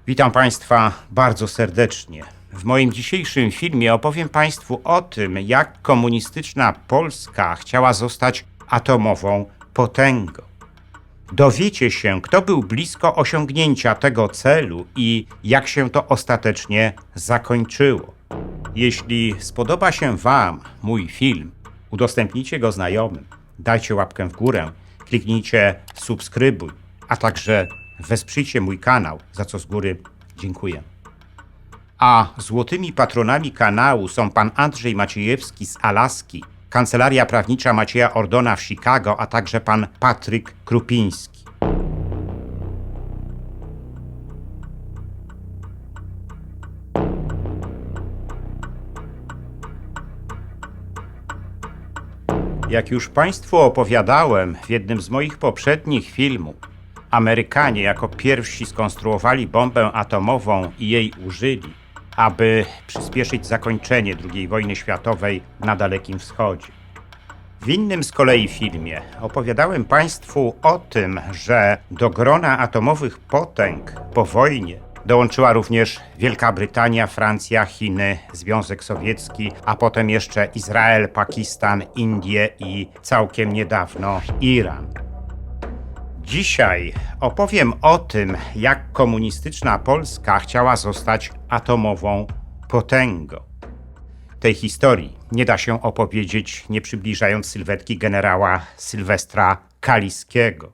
Witam Państwa bardzo serdecznie. W moim dzisiejszym filmie opowiem Państwu o tym, jak komunistyczna Polska chciała zostać atomową potęgą. Dowiecie się, kto był blisko osiągnięcia tego celu i jak się to ostatecznie zakończyło. Jeśli spodoba się Wam mój film, udostępnijcie go znajomym, dajcie łapkę w górę, kliknijcie subskrybuj, a także wesprzyjcie mój kanał, za co z góry dziękuję. A złotymi patronami kanału są pan Andrzej Maciejewski z Alaski, Kancelaria Prawnicza Macieja Ordona w Chicago, a także pan Patryk Krupiński. Jak już Państwu opowiadałem w jednym z moich poprzednich filmów, Amerykanie jako pierwsi skonstruowali bombę atomową i jej użyli, aby przyspieszyć zakończenie II wojny światowej na Dalekim Wschodzie. W innym z kolei filmie opowiadałem Państwu o tym, że do grona atomowych potęg po wojnie dołączyła również Wielka Brytania, Francja, Chiny, Związek Sowiecki, a potem jeszcze Izrael, Pakistan, Indie i całkiem niedawno Iran. Dzisiaj opowiem o tym, jak komunistyczna Polska chciała zostać atomową potęgą. Tej historii nie da się opowiedzieć, nie przybliżając sylwetki generała Sylwestra Kaliskiego.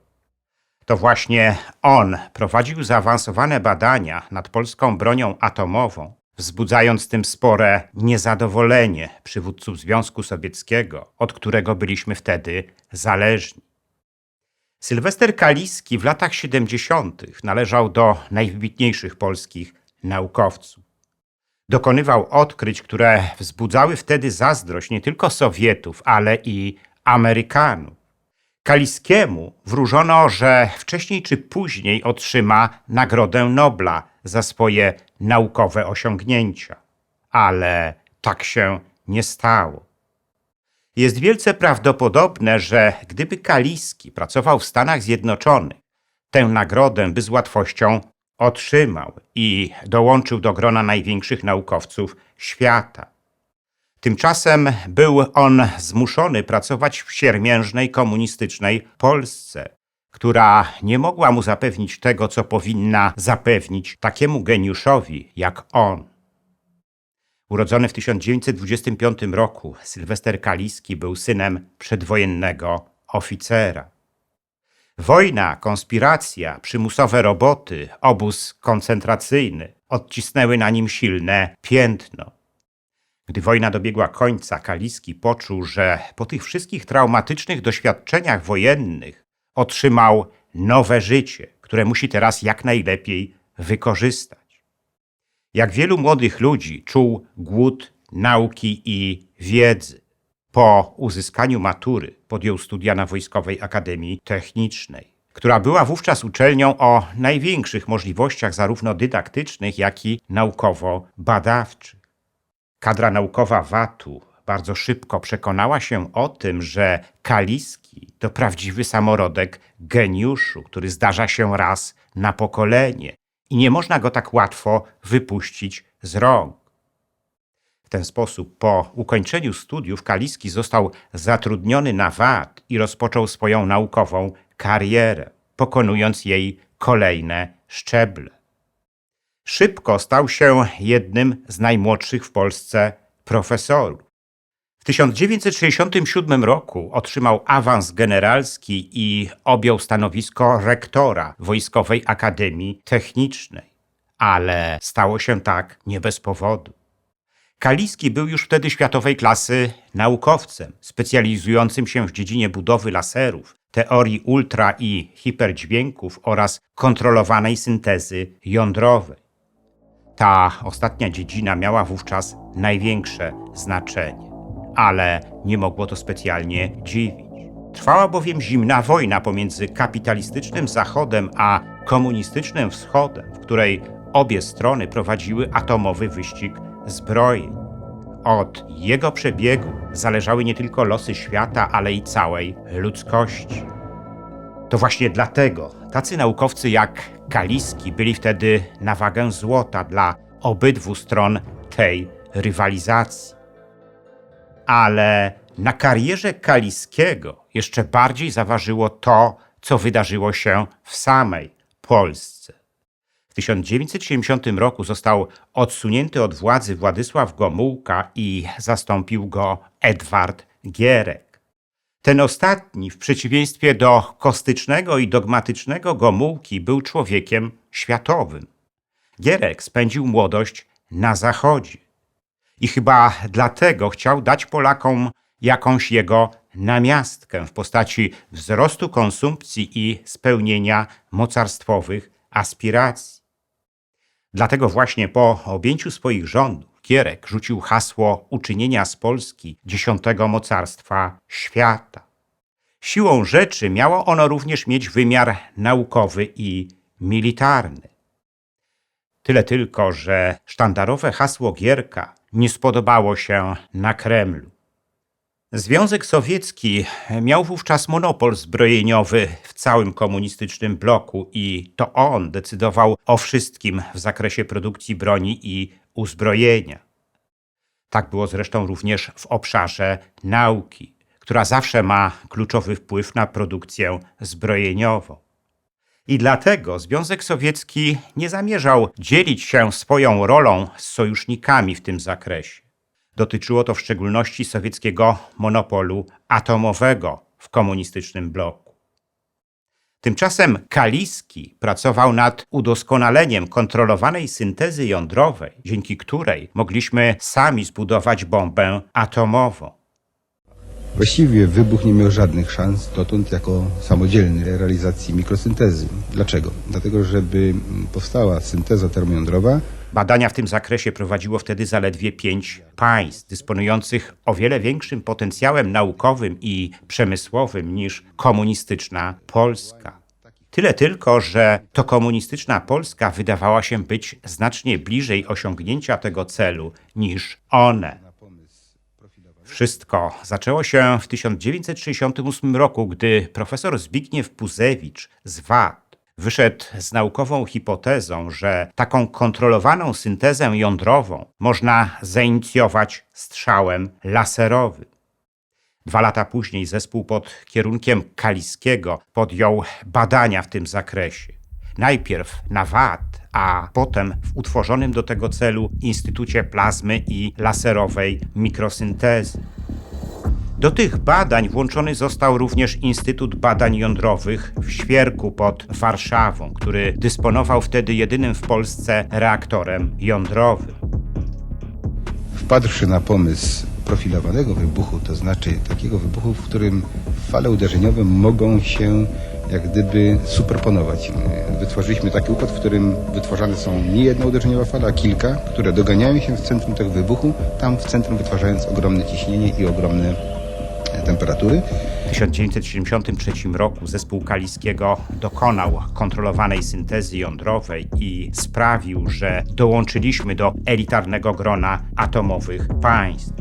To właśnie on prowadził zaawansowane badania nad polską bronią atomową, wzbudzając tym spore niezadowolenie przywódców Związku Sowieckiego, od którego byliśmy wtedy zależni. Sylwester Kaliski w latach 70. należał do najwybitniejszych polskich naukowców. Dokonywał odkryć, które wzbudzały wtedy zazdrość nie tylko Sowietów, ale i Amerykanów. Kaliskiemu wróżono, że wcześniej czy później otrzyma Nagrodę Nobla za swoje naukowe osiągnięcia. Ale tak się nie stało. Jest wielce prawdopodobne, że gdyby Kaliski pracował w Stanach Zjednoczonych, tę nagrodę by z łatwością otrzymał i dołączył do grona największych naukowców świata. Tymczasem był on zmuszony pracować w siermiężnej komunistycznej Polsce, która nie mogła mu zapewnić tego, co powinna zapewnić takiemu geniuszowi jak on. Urodzony w 1925 roku, Sylwester Kaliski był synem przedwojennego oficera. Wojna, konspiracja, przymusowe roboty, obóz koncentracyjny odcisnęły na nim silne piętno. Gdy wojna dobiegła końca, Kaliski poczuł, że po tych wszystkich traumatycznych doświadczeniach wojennych otrzymał nowe życie, które musi teraz jak najlepiej wykorzystać. Jak wielu młodych ludzi czuł głód nauki i wiedzy. Po uzyskaniu matury podjął studia na Wojskowej Akademii Technicznej, która była wówczas uczelnią o największych możliwościach zarówno dydaktycznych, jak i naukowo-badawczych. Kadra naukowa WAT-u bardzo szybko przekonała się o tym, że Kaliski to prawdziwy samorodek geniuszu, który zdarza się raz na pokolenie i nie można go tak łatwo wypuścić z rąk. W ten sposób po ukończeniu studiów Kaliski został zatrudniony na WAT i rozpoczął swoją naukową karierę, pokonując jej kolejne szczeble. Szybko stał się jednym z najmłodszych w Polsce profesorów. W 1967 roku otrzymał awans generalski i objął stanowisko rektora Wojskowej Akademii Technicznej. Ale stało się tak nie bez powodu. Kaliski był już wtedy światowej klasy naukowcem, specjalizującym się w dziedzinie budowy laserów, teorii ultra- i hiperdźwięków oraz kontrolowanej syntezy jądrowej. Ta ostatnia dziedzina miała wówczas największe znaczenie. Ale nie mogło to specjalnie dziwić. Trwała bowiem zimna wojna pomiędzy kapitalistycznym Zachodem a komunistycznym Wschodem, w której obie strony prowadziły atomowy wyścig zbrojeń. Od jego przebiegu zależały nie tylko losy świata, ale i całej ludzkości. To właśnie dlatego tacy naukowcy jak Kaliski byli wtedy na wagę złota dla obydwu stron tej rywalizacji. Ale na karierze Kaliskiego jeszcze bardziej zaważyło to, co wydarzyło się w samej Polsce. W 1970 roku został odsunięty od władzy Władysław Gomułka i zastąpił go Edward Gierek. Ten ostatni, w przeciwieństwie do kostycznego i dogmatycznego Gomułki, był człowiekiem światowym. Gierek spędził młodość na Zachodzie i chyba dlatego chciał dać Polakom jakąś jego namiastkę w postaci wzrostu konsumpcji i spełnienia mocarstwowych aspiracji. Dlatego właśnie po objęciu swoich rządów Gierek rzucił hasło uczynienia z Polski 10. mocarstwa świata. Siłą rzeczy miało ono również mieć wymiar naukowy i militarny. Tyle tylko, że sztandarowe hasło Gierka nie spodobało się na Kremlu. Związek Sowiecki miał wówczas monopol zbrojeniowy w całym komunistycznym bloku i to on decydował o wszystkim w zakresie produkcji broni i uzbrojenia. Tak było zresztą również w obszarze nauki, która zawsze ma kluczowy wpływ na produkcję zbrojeniową. I dlatego Związek Sowiecki nie zamierzał dzielić się swoją rolą z sojusznikami w tym zakresie. Dotyczyło to w szczególności sowieckiego monopolu atomowego w komunistycznym bloku. Tymczasem Kaliski pracował nad udoskonaleniem kontrolowanej syntezy jądrowej, dzięki której mogliśmy sami zbudować bombę atomową. Właściwie wybuch nie miał żadnych szans dotąd jako samodzielny realizacji mikrosyntezy. Dlaczego? Dlatego, żeby powstała synteza termojądrowa. Badania w tym zakresie prowadziło wtedy zaledwie 5 państw, dysponujących o wiele większym potencjałem naukowym i przemysłowym niż komunistyczna Polska. Tyle tylko, że to komunistyczna Polska wydawała się być znacznie bliżej osiągnięcia tego celu niż one. Wszystko zaczęło się w 1968 roku, gdy profesor Zbigniew Puzewicz z WAT wyszedł z naukową hipotezą, że taką kontrolowaną syntezę jądrową można zainicjować strzałem laserowym. 2 lata później zespół pod kierunkiem Kaliskiego podjął badania w tym zakresie. Najpierw na WAT, a potem w utworzonym do tego celu Instytucie Plazmy i Laserowej Mikrosyntezy. Do tych badań włączony został również Instytut Badań Jądrowych w Świerku pod Warszawą, który dysponował wtedy jedynym w Polsce reaktorem jądrowym. Wpadłszy na pomysł profilowanego wybuchu, to znaczy takiego wybuchu, w którym fale uderzeniowe mogą się jak gdyby superponować. Wytworzyliśmy taki układ, w którym wytwarzane są nie jedna uderzeniowa fala, a kilka, które doganiają się w centrum tego wybuchu, tam w centrum wytwarzając ogromne ciśnienie i ogromne temperatury. W 1973 roku zespół Kaliskiego dokonał kontrolowanej syntezy jądrowej i sprawił, że dołączyliśmy do elitarnego grona atomowych państw.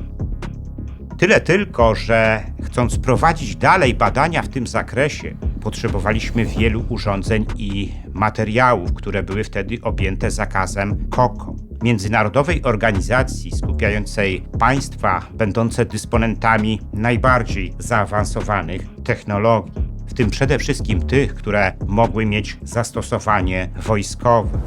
Tyle tylko, że chcąc prowadzić dalej badania w tym zakresie, potrzebowaliśmy wielu urządzeń i materiałów, które były wtedy objęte zakazem KOKO, międzynarodowej organizacji skupiającej państwa będące dysponentami najbardziej zaawansowanych technologii, w tym przede wszystkim tych, które mogły mieć zastosowanie wojskowe.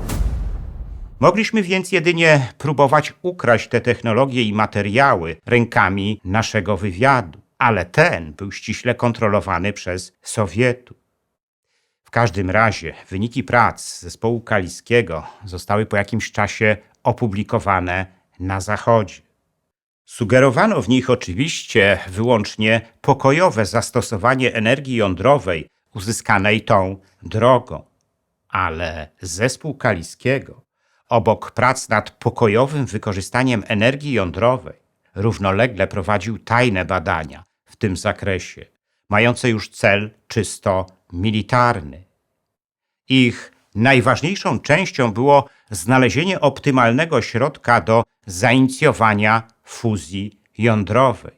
Mogliśmy więc jedynie próbować ukraść te technologie i materiały rękami naszego wywiadu, ale ten był ściśle kontrolowany przez Sowietów. W każdym razie wyniki prac zespołu Kaliskiego zostały po jakimś czasie opublikowane na Zachodzie. Sugerowano w nich oczywiście wyłącznie pokojowe zastosowanie energii jądrowej uzyskanej tą drogą, ale zespół Kaliskiego obok prac nad pokojowym wykorzystaniem energii jądrowej równolegle prowadził tajne badania w tym zakresie, mające już cel czysto militarny. Ich najważniejszą częścią było znalezienie optymalnego środka do zainicjowania fuzji jądrowej.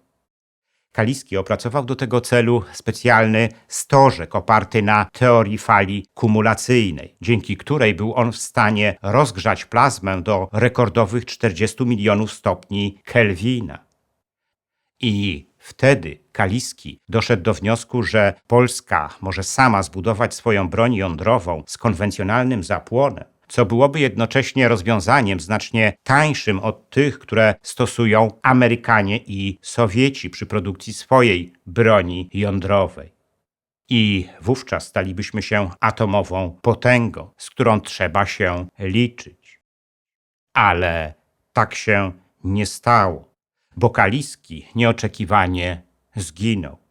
Kaliski opracował do tego celu specjalny stożek oparty na teorii fali kumulacyjnej, dzięki której był on w stanie rozgrzać plazmę do rekordowych 40 milionów stopni Kelwina. I wtedy Kaliski doszedł do wniosku, że Polska może sama zbudować swoją broń jądrową z konwencjonalnym zapłonem, co byłoby jednocześnie rozwiązaniem znacznie tańszym od tych, które stosują Amerykanie i Sowieci przy produkcji swojej broni jądrowej. I wówczas stalibyśmy się atomową potęgą, z którą trzeba się liczyć. Ale tak się nie stało, bo Kaliski nieoczekiwanie zginął.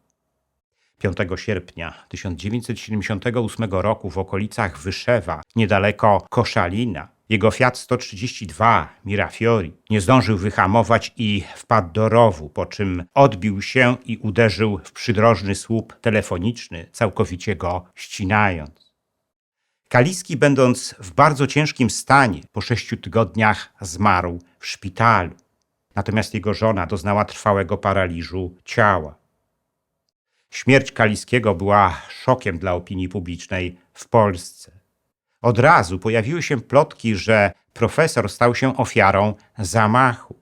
5 sierpnia 1978 roku w okolicach Wyszewa, niedaleko Koszalina, jego Fiat 132 Mirafiori nie zdążył wyhamować i wpadł do rowu, po czym odbił się i uderzył w przydrożny słup telefoniczny, całkowicie go ścinając. Kaliski, będąc w bardzo ciężkim stanie, po 6 tygodniach zmarł w szpitalu. Natomiast jego żona doznała trwałego paraliżu ciała. Śmierć Kaliskiego była szokiem dla opinii publicznej w Polsce. Od razu pojawiły się plotki, że profesor stał się ofiarą zamachu.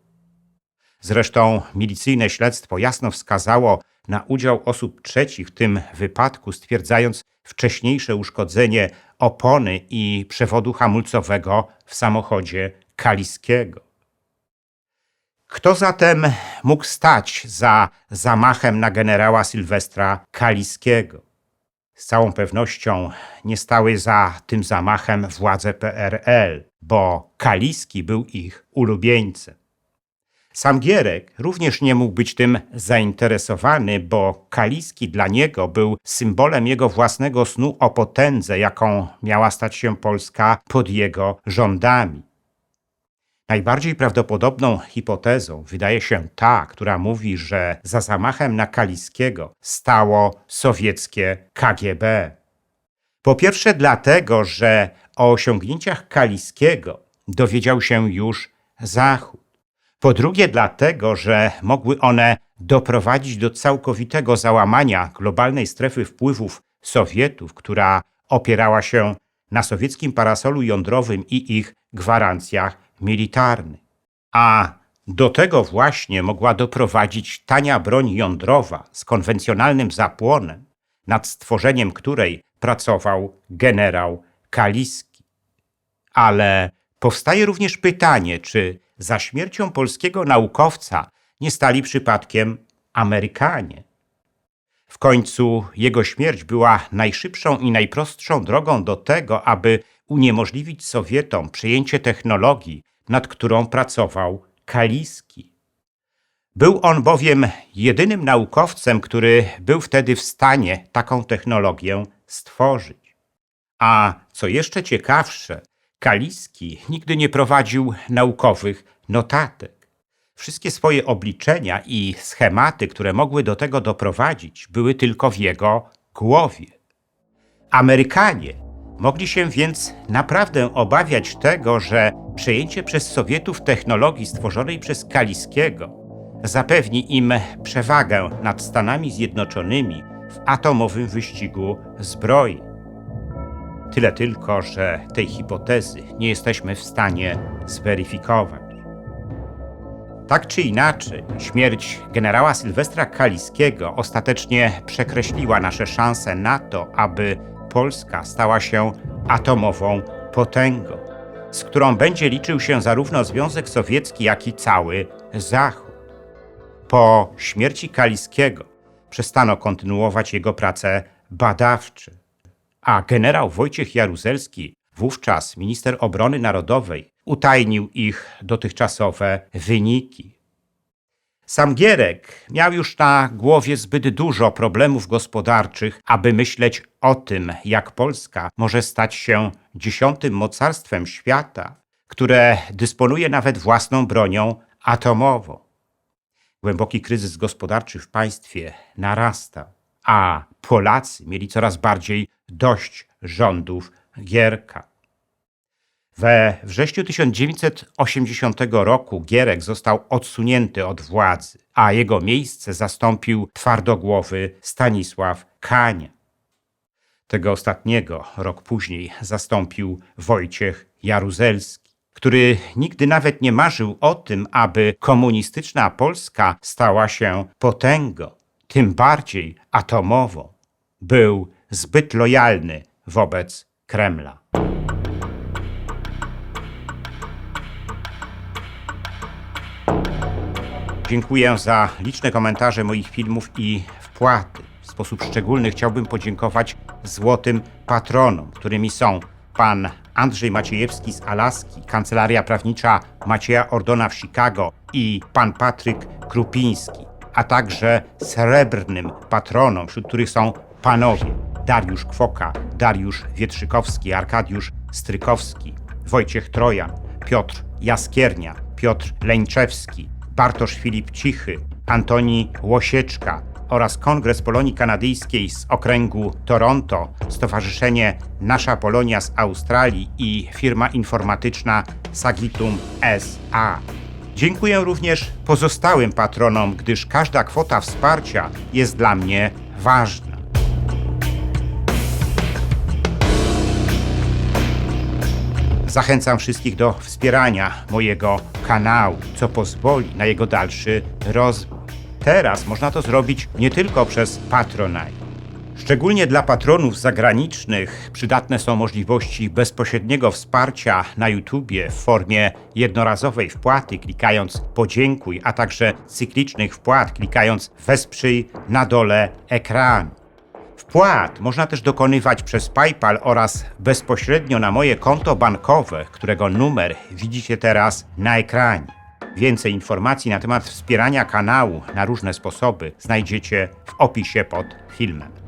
Zresztą milicyjne śledztwo jasno wskazało na udział osób trzecich w tym wypadku, stwierdzając wcześniejsze uszkodzenie opony i przewodu hamulcowego w samochodzie Kaliskiego. Kto zatem mógł stać za zamachem na generała Sylwestra Kaliskiego? Z całą pewnością nie stały za tym zamachem władze PRL, bo Kaliski był ich ulubieńcem. Sam Gierek również nie mógł być tym zainteresowany, bo Kaliski dla niego był symbolem jego własnego snu o potędze, jaką miała stać się Polska pod jego rządami. Najbardziej prawdopodobną hipotezą wydaje się ta, która mówi, że za zamachem na Kaliskiego stało sowieckie KGB. Po pierwsze dlatego, że o osiągnięciach Kaliskiego dowiedział się już Zachód. Po drugie dlatego, że mogły one doprowadzić do całkowitego załamania globalnej strefy wpływów Sowietów, która opierała się na sowieckim parasolu jądrowym i ich gwarancjach militarnych. A do tego właśnie mogła doprowadzić tania broń jądrowa z konwencjonalnym zapłonem, nad stworzeniem której pracował generał Kaliski. Ale powstaje również pytanie, czy za śmiercią polskiego naukowca nie stali przypadkiem Amerykanie. W końcu jego śmierć była najszybszą i najprostszą drogą do tego, aby uniemożliwić Sowietom przejęcie technologii, nad którą pracował Kaliski. Był on bowiem jedynym naukowcem, który był wtedy w stanie taką technologię stworzyć. A co jeszcze ciekawsze, Kaliski nigdy nie prowadził naukowych notatek. Wszystkie swoje obliczenia i schematy, które mogły do tego doprowadzić, były tylko w jego głowie. Amerykanie mogli się więc naprawdę obawiać tego, że przejęcie przez Sowietów technologii stworzonej przez Kaliskiego zapewni im przewagę nad Stanami Zjednoczonymi w atomowym wyścigu zbroi. Tyle tylko, że tej hipotezy nie jesteśmy w stanie zweryfikować. Tak czy inaczej, śmierć generała Sylwestra Kaliskiego ostatecznie przekreśliła nasze szanse na to, aby Polska stała się atomową potęgą, z którą będzie liczył się zarówno Związek Sowiecki, jak i cały Zachód. Po śmierci Kaliskiego przestano kontynuować jego prace badawcze, a generał Wojciech Jaruzelski, wówczas minister obrony narodowej, utajnił ich dotychczasowe wyniki. Sam Gierek miał już na głowie zbyt dużo problemów gospodarczych, aby myśleć o tym, jak Polska może stać się 10. mocarstwem świata, które dysponuje nawet własną bronią atomową. Głęboki kryzys gospodarczy w państwie narastał, a Polacy mieli coraz bardziej dość rządów Gierka. We wrześniu 1980 roku Gierek został odsunięty od władzy, a jego miejsce zastąpił twardogłowy Stanisław Kania. Tego ostatniego rok później zastąpił Wojciech Jaruzelski, który nigdy nawet nie marzył o tym, aby komunistyczna Polska stała się potęgą, tym bardziej atomową. Był zbyt lojalny wobec Kremla. Dziękuję za liczne komentarze moich filmów i wpłaty. W sposób szczególny chciałbym podziękować złotym patronom, którymi są pan Andrzej Maciejewski z Alaski, kancelaria prawnicza Macieja Ordona w Chicago i pan Patryk Krupiński, a także srebrnym patronom, wśród których są panowie Dariusz Kwoka, Dariusz Wietrzykowski, Arkadiusz Strykowski, Wojciech Trojan, Piotr Jaskiernia, Piotr Leńczewski, Bartosz Filip Cichy, Antoni Łosieczka oraz Kongres Polonii Kanadyjskiej z okręgu Toronto, Stowarzyszenie Nasza Polonia z Australii i firma informatyczna Sagitum S.A. Dziękuję również pozostałym patronom, gdyż każda kwota wsparcia jest dla mnie ważna. Zachęcam wszystkich do wspierania mojego kanału, co pozwoli na jego dalszy rozwój. Teraz można to zrobić nie tylko przez Patronite. Szczególnie dla patronów zagranicznych przydatne są możliwości bezpośredniego wsparcia na YouTubie w formie jednorazowej wpłaty, klikając podziękuj, a także cyklicznych wpłat, klikając wesprzyj na dole ekranu. Wpłat można też dokonywać przez PayPal oraz bezpośrednio na moje konto bankowe, którego numer widzicie teraz na ekranie. Więcej informacji na temat wspierania kanału na różne sposoby znajdziecie w opisie pod filmem.